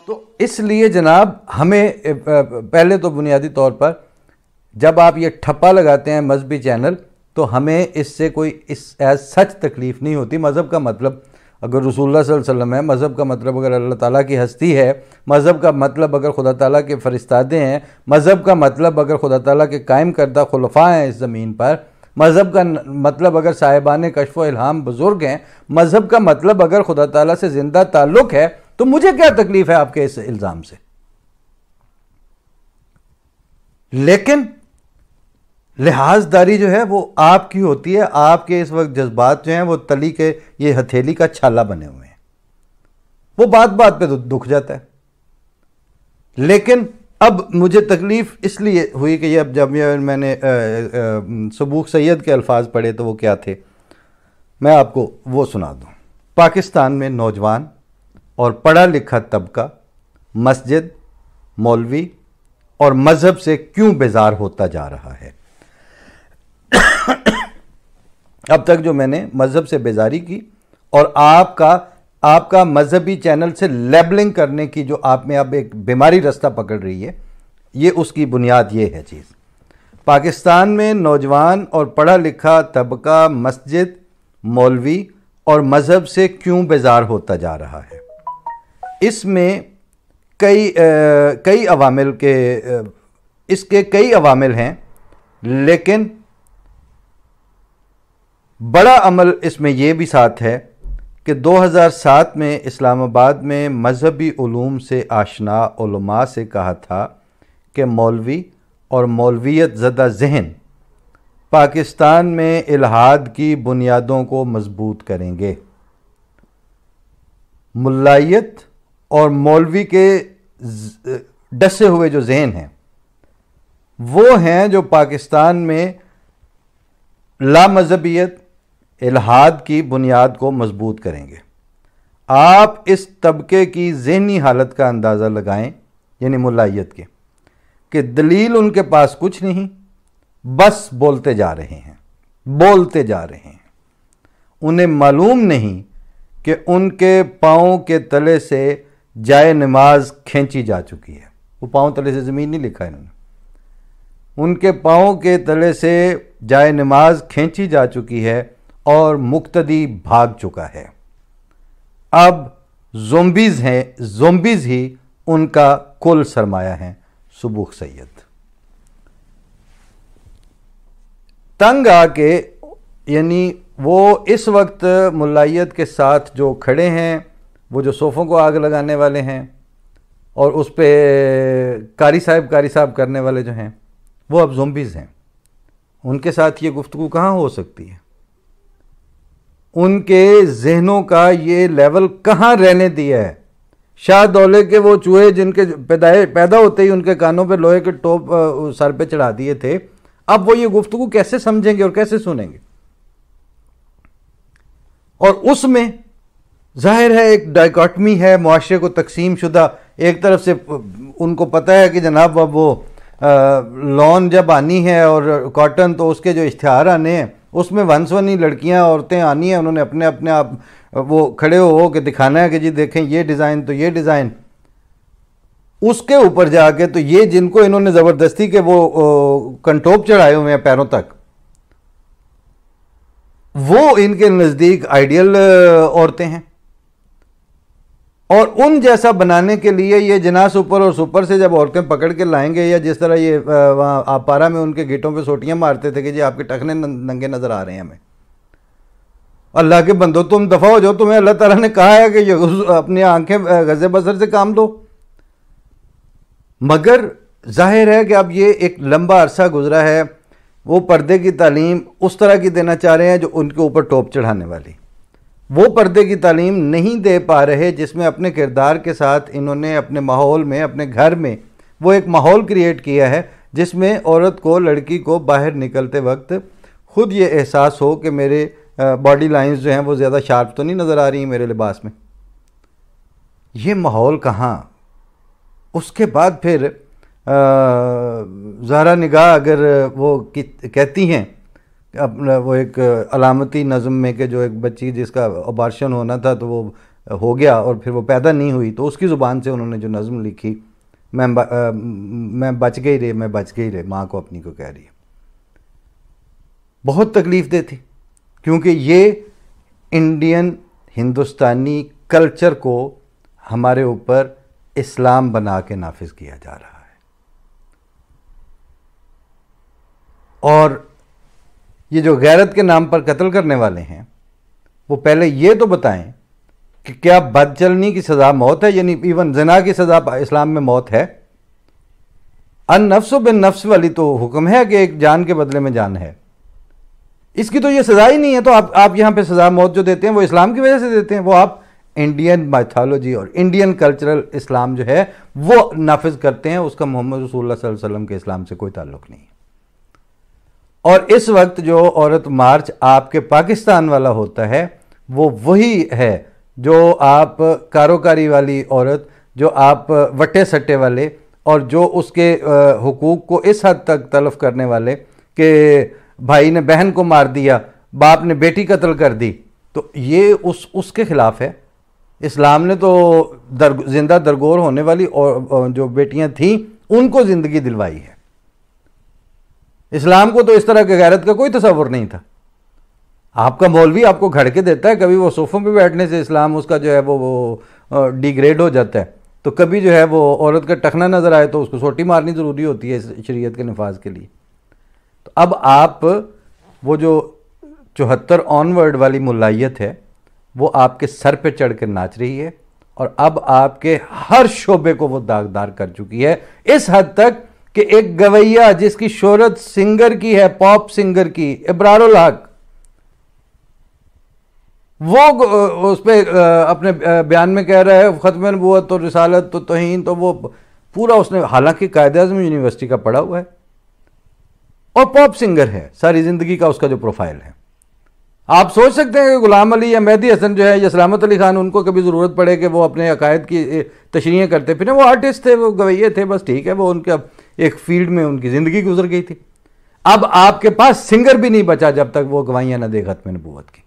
تو اس لیے جناب ہمیں پہلے تو بنیادی طور پر جب آپ یہ ٹھپا لگاتے ہیں مذہبی چینل تو ہمیں اس سے کوئی ایز سچ تکلیف نہیں ہوتی. مذہب کا مطلب اگر رسول اللہ صلی اللہ علیہ وسلم ہے، مذہب کا مطلب اگر اللہ تعالیٰ کی ہستی ہے، مذہب کا مطلب اگر خدا تعالیٰ کے فرستادے ہیں، مذہب کا مطلب اگر خدا تعالیٰ کے قائم کردہ خلفاء ہیں اس زمین پر، مذہب کا مطلب اگر صاحبان کشف و الہام بزرگ ہیں، مذہب کا مطلب اگر خدا تعالیٰ سے زندہ تعلق ہے، تو مجھے کیا تکلیف ہے آپ کے اس الزام سے؟ لیکن لحاظ داری جو ہے وہ آپ کی ہوتی ہے. آپ کے اس وقت جذبات جو ہیں وہ تلی کے یہ ہتھیلی کا چھالا بنے ہوئے ہیں، وہ بات بات پہ دکھ جاتا ہے. لیکن اب مجھے تکلیف اس لیے ہوئی کہ یہ اب جب میں نے سبوق سید کے الفاظ پڑھے تو وہ کیا تھے، میں آپ کو وہ سنا دوں. پاکستان میں نوجوان اور پڑھا لکھا طبقہ مسجد، مولوی اور مذہب سے کیوں بیزار ہوتا جا رہا ہے؟ اب تک جو میں نے مذہب سے بیزاری کی اور آپ کا مذہبی چینل سے لیبلنگ کرنے کی جو آپ میں اب ایک بیماری رستہ پکڑ رہی ہے، یہ اس کی بنیاد یہ ہے چیز. پاکستان میں نوجوان اور پڑھا لکھا طبقہ مسجد، مولوی اور مذہب سے کیوں بیزار ہوتا جا رہا ہے؟ اس میں کئی عوامل کئی عوامل ہیں، لیکن بڑا عمل اس میں یہ بھی ساتھ ہے کہ 2007 میں اسلام آباد میں مذہبی علوم سے آشنا علماء سے کہا تھا کہ مولوی اور مولویت زدہ ذہن پاکستان میں الحاد کی بنیادوں کو مضبوط کریں گے. ملائیت اور مولوی کے ڈسے ہوئے جو ذہن ہیں وہ ہیں جو پاکستان میں لا مذہبیت، الحاد کی بنیاد کو مضبوط کریں گے. آپ اس طبقے کی ذہنی حالت کا اندازہ لگائیں، یعنی ملائیت کے، کہ دلیل ان کے پاس کچھ نہیں، بس بولتے جا رہے ہیں. انہیں معلوم نہیں کہ ان کے پاؤں کے تلے سے جائے نماز کھینچی جا چکی ہے. وہ پاؤں تلے سے زمین نہیں لکھا انہوں نے، ان کے پاؤں کے تلے سے جائے نماز کھینچی جا چکی ہے اور مقتدی بھاگ چکا ہے. اب زومبیز ہی ان کا کل سرمایہ ہیں. سبوق سید تنگ آ کے، یعنی وہ اس وقت ملائیت کے ساتھ جو کھڑے ہیں، وہ جو صوفوں کو آگ لگانے والے ہیں اور اس پہ کاری صاحب کرنے والے جو ہیں، وہ اب زومبیز ہیں. ان کے ساتھ یہ گفتگو کہاں ہو سکتی ہے؟ ان کے ذہنوں کا یہ لیول کہاں رہنے دیا ہے؟ شاہ دولے کے وہ چوہے جن کے پیدا ہوتے ہی ان کے کانوں پہ لوہے کے ٹوپ سر پہ چڑھا دیے تھے، اب وہ یہ گفتگو کیسے سمجھیں گے اور کیسے سنیں گے؟ اور اس میں ظاہر ہے ایک ڈائیکاٹمی ہے معاشرے کو تقسیم شدہ. ایک طرف سے ان کو پتہ ہے کہ جناب اب وہ لون جب آنی ہے اور کاٹن، تو اس کے جو اشتہار آنے ہیں اس میں ونسونی لڑکیاں عورتیں آنی ہیں، انہوں نے اپنے آپ وہ کھڑے ہو کہ دکھانا ہے کہ جی دیکھیں یہ ڈیزائن تو یہ ڈیزائن. اس کے اوپر جا کے تو یہ جن کو انہوں نے زبردستی کے وہ کنٹوپ چڑھائے ہوئے ہیں پیروں تک، وہ ان کے نزدیک آئیڈیل عورتیں ہیں. اور ان جیسا بنانے کے لیے یہ جناح سپر اور سپر سے جب عورتیں پکڑ کے لائیں گے، یا جس طرح یہ وہاں آپارا میں ان کے گیٹوں پہ سوٹیاں مارتے تھے کہ جی آپ کے ٹخنے ننگے نظر آ رہے ہیں ہمیں. اللہ کے بندو تم دفع ہو جاؤ، تمہیں اللہ تعالیٰ نے کہا ہے کہ یہ اپنی آنکھیں غض بصر سے کام دو. مگر ظاہر ہے کہ اب یہ ایک لمبا عرصہ گزرا ہے، وہ پردے کی تعلیم اس طرح کی دینا چاہ رہے ہیں جو ان کے اوپر ٹوپ چڑھانے والی. وہ پردے کی تعلیم نہیں دے پا رہے جس میں اپنے کردار کے ساتھ انہوں نے اپنے ماحول میں، اپنے گھر میں وہ ایک ماحول کریٹ کیا ہے جس میں عورت کو، لڑکی کو باہر نکلتے وقت خود یہ احساس ہو کہ میرے باڈی لائنز جو ہیں وہ زیادہ شارپ تو نہیں نظر آ رہی ہیں میرے لباس میں. یہ ماحول کہاں؟ اس کے بعد پھر زہرا نگاہ اگر وہ کہتی ہیں اپنا وہ ایک علامتی نظم میں کہ جو ایک بچی جس کا ابارشن ہونا تھا تو وہ ہو گیا اور پھر وہ پیدا نہیں ہوئی، تو اس کی زبان سے انہوں نے جو نظم لکھی، میں بچ گئی رے، میں بچ گئی رے، ماں کو اپنی کو کہہ رہی ہے. بہت تکلیف دہ تھی، کیونکہ یہ انڈین ہندوستانی کلچر کو ہمارے اوپر اسلام بنا کے نافذ کیا جا رہا ہے. اور یہ جو غیرت کے نام پر قتل کرنے والے ہیں، وہ پہلے یہ تو بتائیں کہ کیا بد چلنی کی سزا موت ہے؟ یعنی ایون زنا کی سزا اسلام میں موت ہے. النفس بالنفس والی تو حکم ہے کہ ایک جان کے بدلے میں جان ہے، اس کی تو یہ سزا ہی نہیں ہے. تو آپ یہاں پہ سزا موت جو دیتے ہیں وہ اسلام کی وجہ سے دیتے ہیں. وہ آپ انڈین مائتھالوجی اور انڈین کلچرل اسلام جو ہے وہ نافذ کرتے ہیں، اس کا محمد رسول اللہ صلی اللہ علیہ وسلم کے اسلام سے کوئی تعلق نہیں. اور اس وقت جو عورت مارچ آپ کے پاکستان والا ہوتا ہے وہ وہی ہے جو آپ کاروکاری والی عورت، جو آپ وٹے سٹے والے، اور جو اس کے حقوق کو اس حد تک تلف کرنے والے کہ بھائی نے بہن کو مار دیا، باپ نے بیٹی قتل کر دی، تو یہ اس کے خلاف ہے. اسلام نے تو زندہ درگور ہونے والی جو بیٹیاں تھیں ان کو زندگی دلوائی ہے. اسلام کو تو اس طرح کی غیرت کا کوئی تصور نہیں تھا. آپ کا مولوی آپ کو گھڑ کے دیتا ہے، کبھی وہ صوفوں پہ بیٹھنے سے اسلام اس کا جو ہے وہ ڈیگریڈ ہو جاتا ہے، تو کبھی جو ہے وہ عورت کا ٹخنا نظر آئے تو اس کو سوٹی مارنی ضروری ہوتی ہے شریعت کے نفاذ کے لیے. تو اب آپ وہ جو 74 آنورڈ والی ملائیت ہے وہ آپ کے سر پہ چڑھ کر ناچ رہی ہے، اور اب آپ کے ہر شعبے کو وہ داغدار کر چکی ہے، اس حد تک کہ ایک گویہ جس کی شہرت سنگر کی ہے، پاپ سنگر کی، ابرار الحق، وہ اس پہ اپنے بیان میں کہہ رہا ہے ختم نبوت اور رسالت تو توہین، تو وہ پورا اس نے، حالانکہ قائد اعظم یونیورسٹی کا پڑھا ہوا ہے اور پاپ سنگر ہے، ساری زندگی کا اس کا جو پروفائل ہے. آپ سوچ سکتے ہیں کہ غلام علی یا مہدی حسن جو ہے یا سلامت علی خان، ان کو کبھی ضرورت پڑے کہ وہ اپنے عقائد کی تشریحیں کرتے پھر وہ آرٹسٹ تھے، وہ گویے تھے، بس ٹھیک ہے، وہ ان کا ایک فیلڈ میں ان کی زندگی گزر گئی تھی. اب آپ کے پاس سنگر بھی نہیں بچا جب تک وہ گوائیاں نہ دے ختم نبوت کی.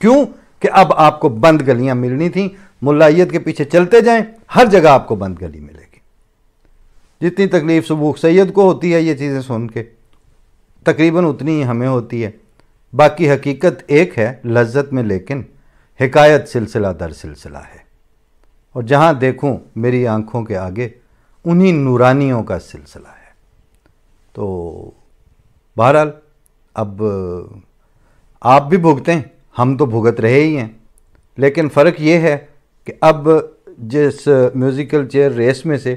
کیوں کہ اب آپ کو بند گلیاں ملنی تھیں. ملائیت کے پیچھے چلتے جائیں، ہر جگہ آپ کو بند گلی ملے گی. جتنی تکلیف سبوق سید کو ہوتی ہے یہ چیزیں سن کے، تقریباً اتنی ہی ہمیں ہوتی ہے. باقی حقیقت ایک ہے لذت میں، لیکن حکایت سلسلہ در سلسلہ ہے. اور جہاں دیکھوں میری آنکھوں کے آگے انہی نورانیوں کا سلسلہ ہے. تو بہرحال اب آپ بھی بھگتیں، ہم تو بھگت رہے ہی ہیں، لیکن فرق یہ ہے کہ اب جس میوزیکل چیئر ریس میں سے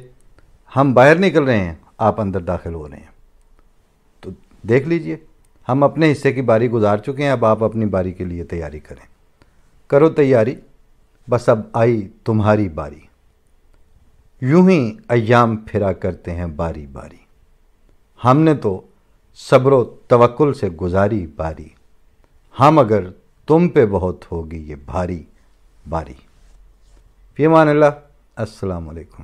ہم باہر نکل رہے ہیں، آپ اندر داخل ہو رہے ہیں. تو دیکھ لیجئے، ہم اپنے حصے کی باری گزار چکے ہیں، اب آپ اپنی باری کے لیے تیاری کریں. کرو تیاری، بس اب آئی تمہاری باری. یوں ہی ایام پھرا کرتے ہیں باری باری، ہم نے تو صبر و توکل سے گزاری باری. ہم اگر تم پہ بہت ہوگی یہ بھاری باری. فی امان اللہ، السلام علیکم.